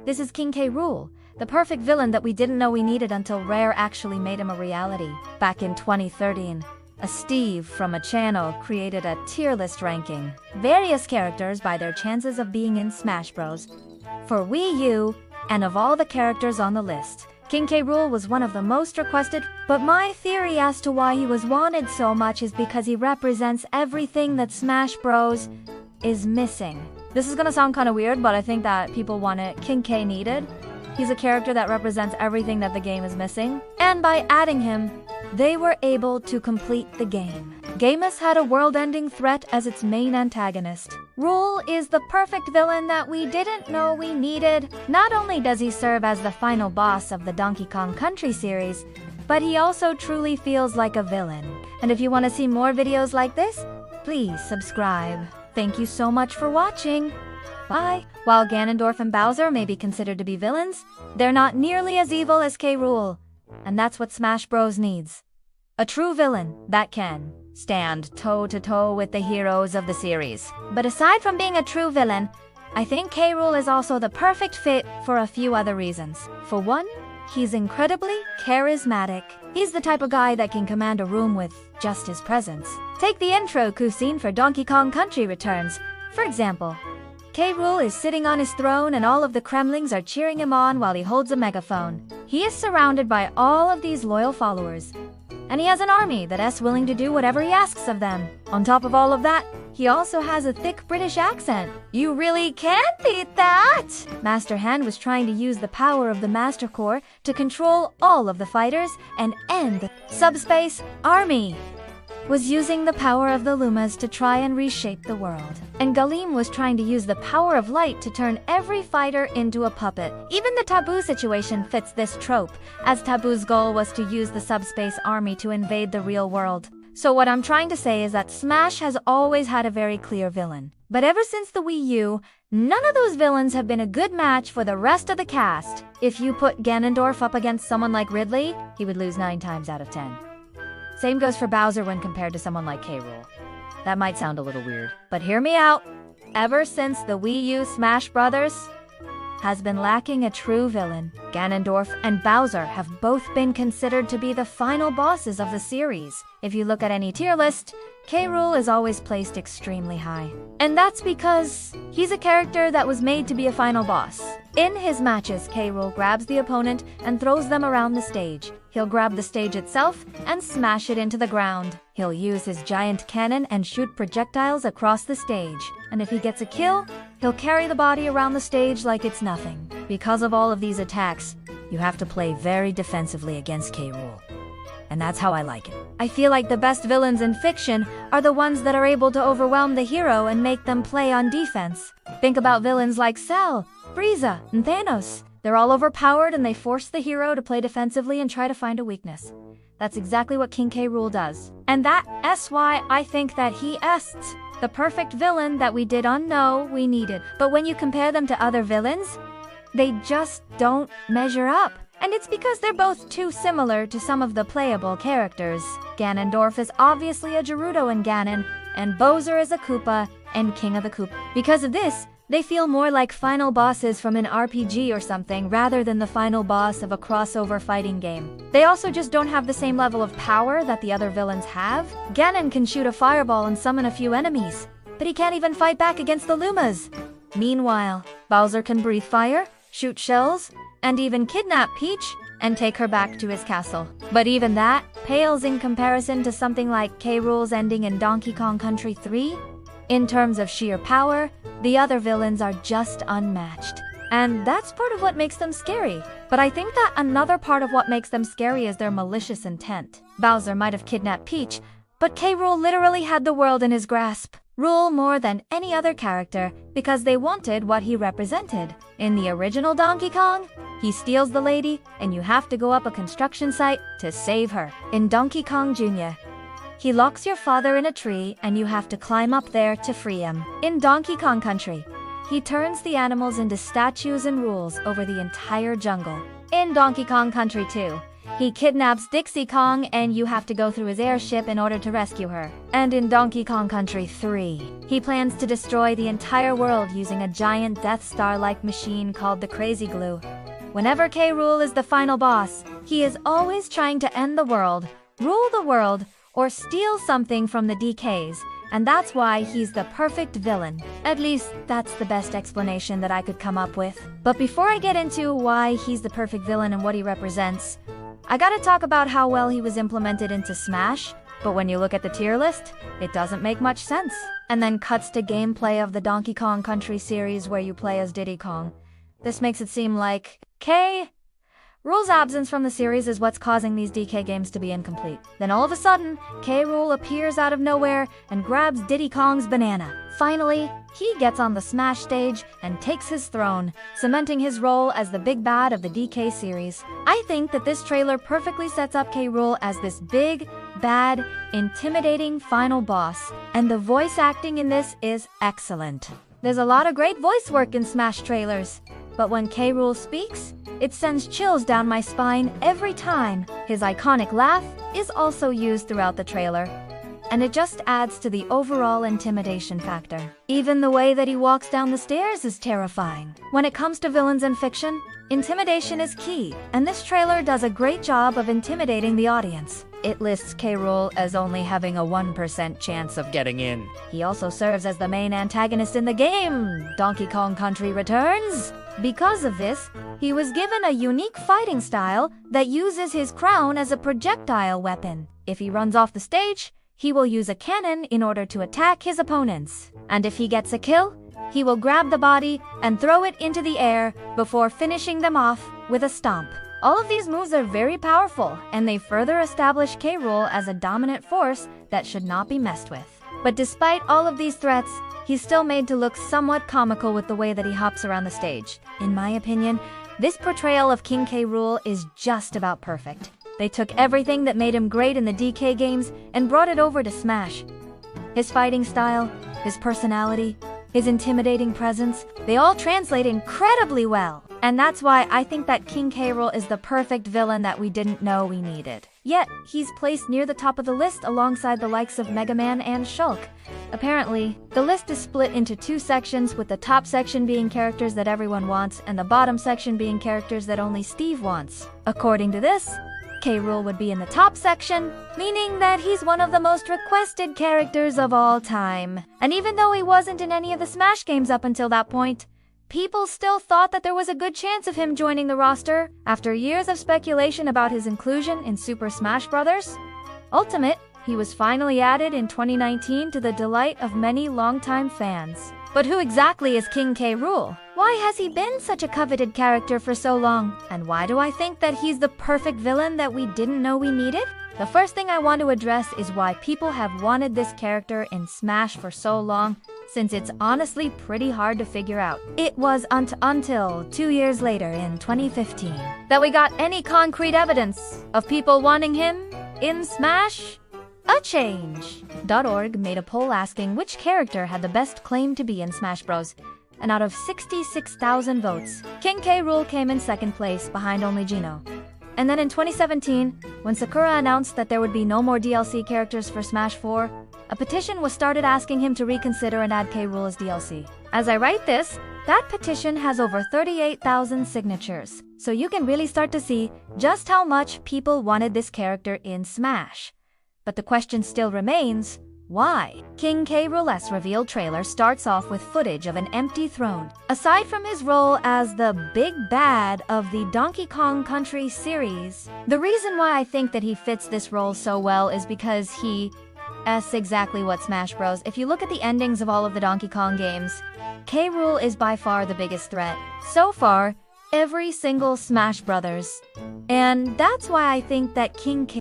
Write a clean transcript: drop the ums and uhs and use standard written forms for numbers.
This is King K. Rool, the perfect villain that we didn't know we needed until Rare actually made him a reality. Back in 2013, a Steve from a channel created a tier list ranking various characters by their chances of being in Smash Bros. For Wii U, and of all the characters on the list, King K. Rool was one of the most requested, but my theory as to why he was wanted so much is because he represents everything that Smash Bros. Is missing. This is gonna sound kinda weird, but I think that people want it. King K needed. He's a character that represents everything that the game is missing, and by adding him, they were able to complete the game. Gamers had a world-ending threat as its main antagonist. Rool is the perfect villain that we didn't know we needed. Not only does he serve as the final boss of the Donkey Kong Country series, but he also truly feels like a villain. And if you want to see more videos like this, please subscribe. Thank you so much for watching. Bye. While Ganondorf and Bowser may be considered to be villains, they're not nearly as evil as K. Rool. And that's what Smash Bros. Needs. A true villain that can stand toe-to-toe with the heroes of the series. But aside from being a true villain, I think K. Rool is also the perfect fit for a few other reasons. For one, he's incredibly charismatic. He's the type of guy that can command a room with just his presence. Take the intro cutscene for Donkey Kong Country Returns, for example. K. Rool is sitting on his throne and all of the Kremlings are cheering him on while he holds a megaphone. He is surrounded by all of these loyal followers, and he has an army that is willing to do whatever he asks of them. On top of all of that, he also has a thick British accent. You really can't beat that! Master Hand was trying to use the power of the Master Core to control all of the fighters and end the Subspace Army. Was using the power of the Lumas to try and reshape the world. And Galeem was trying to use the power of light to turn every fighter into a puppet. Even the Taboo situation fits this trope, as Taboo's goal was to use the Subspace Army to invade the real world. So what I'm trying to say is that Smash has always had a very clear villain. But ever since the Wii U, none of those villains have been a good match for the rest of the cast. If you put Ganondorf up against someone like Ridley, he would lose 9 times out of 10. Same goes for Bowser when compared to someone like K. Rool. That might sound a little weird, but hear me out. Ever since the Wii U, Smash Brothers has been lacking a true villain. Ganondorf and Bowser have both been considered to be the final bosses of the series. If you look at any tier list, K. Rool is always placed extremely high. And that's because he's a character that was made to be a final boss. In his matches, K. Rool grabs the opponent and throws them around the stage. He'll grab the stage itself and smash it into the ground. He'll use his giant cannon and shoot projectiles across the stage. And if he gets a kill, he'll carry the body around the stage like it's nothing. Because of all of these attacks, you have to play very defensively against K. Rool. And that's how I like it. I feel like the best villains in fiction are the ones that are able to overwhelm the hero and make them play on defense. Think about villains like Cell, Frieza, and Thanos. They're all overpowered and they force the hero to play defensively and try to find a weakness. That's exactly what King K. Rool does. And that's why I think that he is the perfect villain that we didn't know we needed. But when you compare them to other villains, they just don't measure up. And it's because they're both too similar to some of the playable characters. Ganondorf is obviously a Gerudo in Ganon, and Bowser is a Koopa and King of the Koopa. Because of this, they feel more like final bosses from an RPG or something rather than the final boss of a crossover fighting game. They also just don't have the same level of power that the other villains have. Ganon can shoot a fireball and summon a few enemies, but he can't even fight back against the Lumas. Meanwhile, Bowser can breathe fire, shoot shells, and even kidnap Peach and take her back to his castle. But even that pales in comparison to something like K. Rool's ending in Donkey Kong Country 3. In terms of sheer power, the other villains are just unmatched. And that's part of what makes them scary. But I think that another part of what makes them scary is their malicious intent. Bowser might have kidnapped Peach, but K. Rool literally had the world in his grasp. Rool more than any other character because they wanted what he represented. In the original Donkey Kong, he steals the lady and you have to go up a construction site to save her. In Donkey Kong Jr., he locks your father in a tree and you have to climb up there to free him. In Donkey Kong Country, he turns the animals into statues and rules over the entire jungle. In Donkey Kong Country 2, he kidnaps Dixie Kong and you have to go through his airship in order to rescue her. And in Donkey Kong Country 3, he plans to destroy the entire world using a giant Death Star-like machine called the Crazy Glue. Whenever K. Rool is the final boss, he is always trying to end the world, rule the world, or steal something from the DKs, and that's why he's the perfect villain. At least, that's the best explanation that I could come up with. But before I get into why he's the perfect villain and what he represents, I gotta talk about how well he was implemented into Smash, but when you look at the tier list, it doesn't make much sense. And then cuts to gameplay of the Donkey Kong Country series where you play as Diddy Kong. This makes it seem like K. Rool's absence from the series is what's causing these DK games to be incomplete. Then all of a sudden, K. Rool appears out of nowhere and grabs Diddy Kong's banana. Finally, he gets on the Smash stage and takes his throne, cementing his role as the big bad of the DK series. I think that this trailer perfectly sets up K. Rool as this big, bad, intimidating final boss, and the voice acting in this is excellent. There's a lot of great voice work in Smash trailers, but when K. Rool speaks, it sends chills down my spine every time. His iconic laugh is also used throughout the trailer, and it just adds to the overall intimidation factor. Even the way that he walks down the stairs is terrifying. When it comes to villains in fiction, intimidation is key, and this trailer does a great job of intimidating the audience. It lists K. Rool as only having a 1% chance of getting in. He also serves as the main antagonist in the game, Donkey Kong Country Returns. Because of this, he was given a unique fighting style that uses his crown as a projectile weapon. If he runs off the stage, he will use a cannon in order to attack his opponents. And if he gets a kill, he will grab the body and throw it into the air before finishing them off with a stomp. All of these moves are very powerful, and they further establish K. Rool as a dominant force that should not be messed with. But despite all of these threats, he's still made to look somewhat comical with the way that he hops around the stage. In my opinion, this portrayal of King K. Rool is just about perfect. They took everything that made him great in the DK games and brought it over to Smash. His fighting style, his personality, his intimidating presence, they all translate incredibly well. And that's why I think that King K. Rool is the perfect villain that we didn't know we needed. Yet, he's placed near the top of the list alongside the likes of Mega Man and Shulk. Apparently, the list is split into two sections, with the top section being characters that everyone wants and the bottom section being characters that only Steve wants. According to this, K. Rool would be in the top section, meaning that he's one of the most requested characters of all time. And even though he wasn't in any of the Smash games up until that point, people still thought that there was a good chance of him joining the roster after years of speculation about his inclusion in Super Smash Bros. Ultimate. He was finally added in 2019 to the delight of many longtime fans. But who exactly is King K. Rool? Why has he been such a coveted character for so long? And why do I think that he's the perfect villain that we didn't know we needed? The first thing I want to address is why people have wanted this character in Smash for so long, since it's honestly pretty hard to figure out. It was until 2 years later in 2015 that we got any concrete evidence of people wanting him in Smash. A Change.org made a poll asking which character had the best claim to be in Smash Bros. And out of 66,000 votes, King K. Rool came in second place behind only Geno. And then in 2017, when Sakura announced that there would be no more DLC characters for Smash 4, a petition was started asking him to reconsider and add K. Rool as DLC. As I write this, that petition has over 38,000 signatures, so you can really start to see just how much people wanted this character in Smash. But the question still remains, why? King K. Rool's reveal trailer starts off with footage of an empty throne. Aside from his role as the big bad of the Donkey Kong Country series, the reason why I think that he fits this role so well is because that's exactly what Smash Bros. If you look at the endings of all of the Donkey Kong games, K. Rool is by far the biggest threat. So far, every single Smash Brothers. And that's why I think that King K.